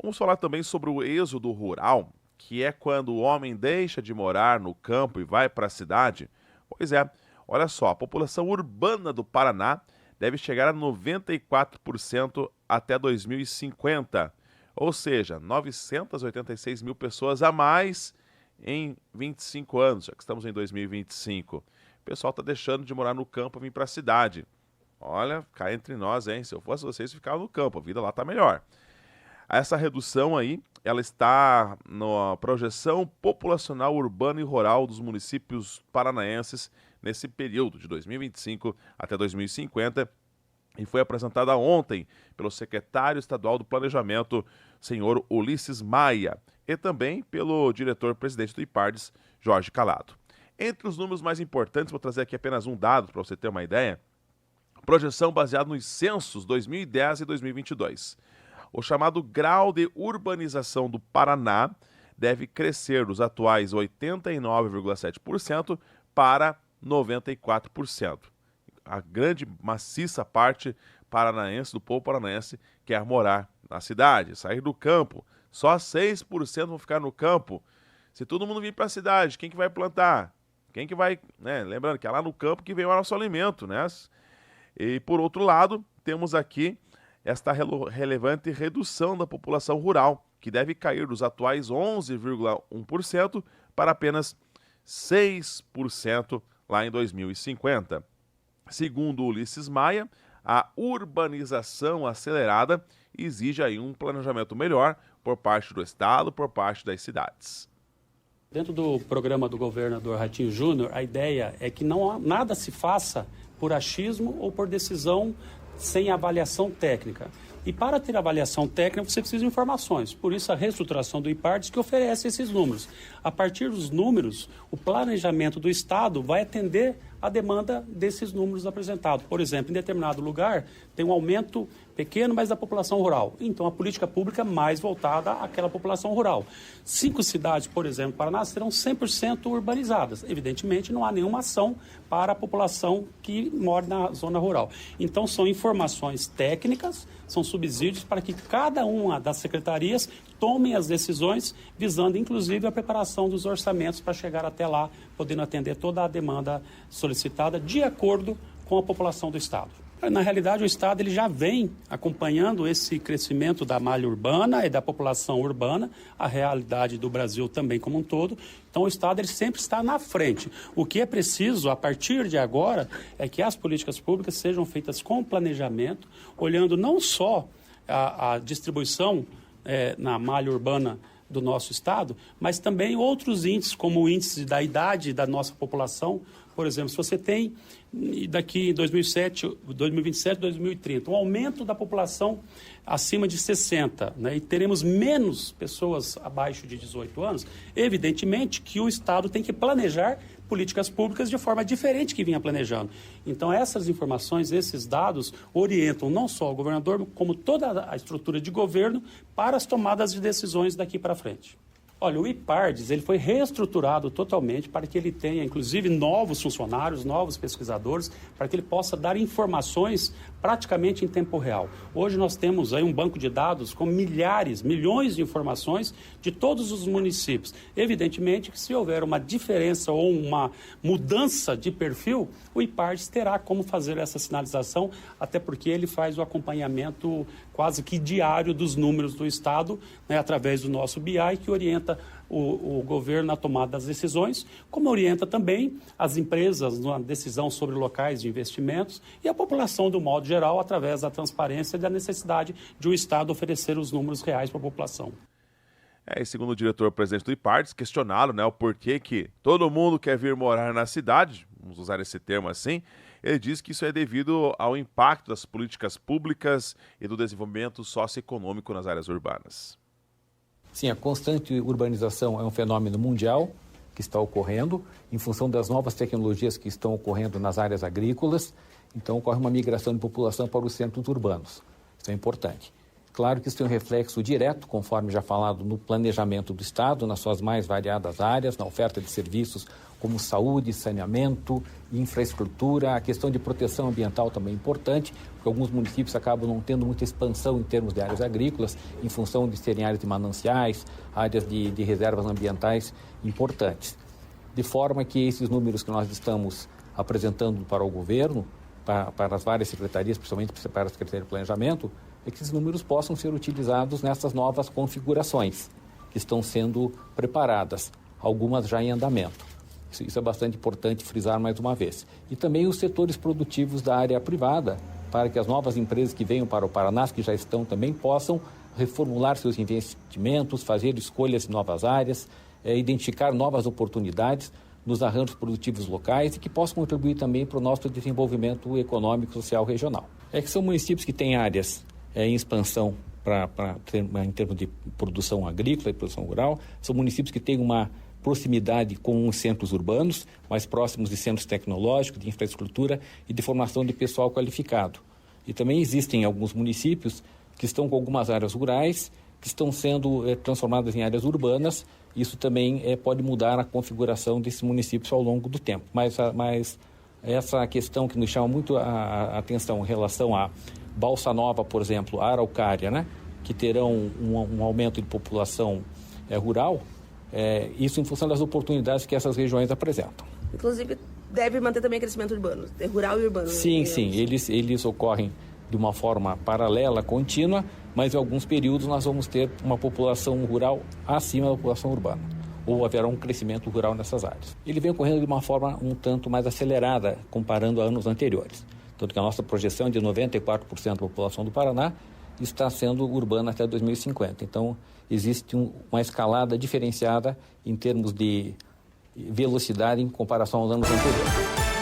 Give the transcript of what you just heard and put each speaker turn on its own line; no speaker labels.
Vamos falar também sobre o êxodo rural, que é quando o homem deixa de morar no campo e vai para a cidade. Pois é, olha só, a população urbana do Paraná deve chegar a 94% até 2050, ou seja, 986 mil pessoas a mais em 25 anos, já que estamos em 2025. O pessoal está deixando de morar no campo e vir para a cidade. Olha, cá entre nós, hein? Se eu fosse vocês, ficava no campo, a vida lá está melhor. Essa redução aí, ela está na projeção populacional urbana e rural dos municípios paranaenses nesse período de 2025 até 2050 e foi apresentada ontem pelo secretário estadual do Planejamento, senhor Ulisses Maia, e também pelo diretor-presidente do IPARDES, Jorge Calado. Entre os números mais importantes, vou trazer aqui apenas um dado para você ter uma ideia, projeção baseada nos censos 2010 e 2022. O chamado grau de urbanização do Paraná deve crescer dos atuais 89,7% para 94%. A grande, maciça parte paranaense, do povo paranaense, quer morar na cidade, sair do campo. Só 6% vão ficar no campo. Se todo mundo vir para a cidade, quem que vai plantar? Quem que vai... Lembrando que é lá no campo que vem o nosso alimento, né? E, por outro lado, temos aqui esta relevante redução da população rural, que deve cair dos atuais 11,1% para apenas 6% lá em 2050. Segundo Ulisses Maia, a urbanização acelerada exige aí um planejamento melhor por parte do Estado, por parte das cidades.
Dentro do programa do governador Ratinho Júnior, a ideia é que nada se faça por achismo ou por decisão sem avaliação técnica. E para ter avaliação técnica, você precisa de informações. Por isso, a reestruturação do IPARDES que oferece esses números. A partir dos números, o planejamento do Estado vai atender a demanda desses números apresentados. Por exemplo, em determinado lugar, tem um aumento pequeno, mas da população rural. Então, a política pública mais voltada àquela população rural. 5 cidades, por exemplo, do Paraná, serão 100% urbanizadas. Evidentemente, não há nenhuma ação para a população que mora na zona rural. Então, são informações técnicas, são subsídios para que cada uma das secretarias tomem as decisões, visando, inclusive, a preparação dos orçamentos para chegar até lá, podendo atender toda a demanda solicitada de acordo com a população do Estado. Na realidade, o Estado ele já vem acompanhando esse crescimento da malha urbana e da população urbana, a realidade do Brasil também como um todo. Então, o Estado ele sempre está na frente. O que é preciso, a partir de agora, é que as políticas públicas sejam feitas com planejamento, olhando não só a distribuição na malha urbana do nosso Estado, mas também outros índices, como o índice da idade da nossa população. Por exemplo, se você tem daqui em 2027, 2030, um aumento da população acima de 60, né, e teremos menos pessoas abaixo de 18 anos, evidentemente que o Estado tem que planejar políticas públicas de forma diferente que vinha planejando. Então, essas informações, esses dados orientam não só o governador, como toda a estrutura de governo para as tomadas de decisões daqui para frente. Olha, o IPARDES ele foi reestruturado totalmente para que ele tenha, inclusive, novos funcionários, novos pesquisadores, para que ele possa dar informações praticamente em tempo real. Hoje nós temos aí um banco de dados com milhões de informações de todos os municípios. Evidentemente que se houver uma diferença ou uma mudança de perfil, o IPARDES terá como fazer essa sinalização, até porque ele faz o acompanhamento quase que diário dos números do Estado, né, através do nosso BI, que orienta o governo na tomada das decisões, como orienta também as empresas na decisão sobre locais de investimentos e a população do modo geral, através da transparência e da necessidade de o Estado oferecer os números reais para a população.
E segundo o diretor-presidente do IPARDES, questionado, o porquê que todo mundo quer vir morar na cidade, vamos usar esse termo assim, ele diz que isso é devido ao impacto das políticas públicas e do desenvolvimento socioeconômico nas áreas urbanas.
Sim, a constante urbanização é um fenômeno mundial que está ocorrendo em função das novas tecnologias que estão ocorrendo nas áreas agrícolas. Então, ocorre uma migração de população para os centros urbanos. Isso é importante. Claro que isso tem um reflexo direto, conforme já falado, no planejamento do Estado, nas suas mais variadas áreas, na oferta de serviços como saúde, saneamento, infraestrutura, a questão de proteção ambiental também é importante, porque alguns municípios acabam não tendo muita expansão em termos de áreas agrícolas, em função de serem áreas de mananciais, áreas de reservas ambientais importantes. De forma que esses números que nós estamos apresentando para o governo, para as várias secretarias, principalmente para a Secretaria de Planejamento, é que esses números possam ser utilizados nessas novas configurações que estão sendo preparadas, algumas já em andamento. Isso é bastante importante frisar mais uma vez. E também os setores produtivos da área privada, para que as novas empresas que venham para o Paraná, que já estão também, possam reformular seus investimentos, fazer escolhas em novas áreas, identificar novas oportunidades nos arranjos produtivos locais e que possam contribuir também para o nosso desenvolvimento econômico e social regional. É que são municípios que têm áreas em expansão em termos de produção agrícola e produção rural, são municípios que têm uma proximidade com os centros urbanos, mais próximos de centros tecnológicos, de infraestrutura e de formação de pessoal qualificado. E também existem alguns municípios que estão com algumas áreas rurais, que estão sendo transformadas em áreas urbanas. Isso também pode mudar a configuração desses municípios ao longo do tempo. Mas essa questão que nos chama muito a atenção em relação a Balsa Nova, por exemplo, a Araucária, né, que terão um aumento de população rural, isso em função das oportunidades que essas regiões apresentam.
Inclusive, deve manter também crescimento urbano, rural e urbano.
Sim, sim, eles ocorrem de uma forma paralela, contínua, mas em alguns períodos nós vamos ter uma população rural acima da população urbana, ou haverá um crescimento rural nessas áreas. Ele vem ocorrendo de uma forma um tanto mais acelerada, comparando a anos anteriores. Tanto que a nossa projeção de 94% da população do Paraná está sendo urbana até 2050. Então, existe uma escalada diferenciada em termos de velocidade em comparação aos anos anteriores.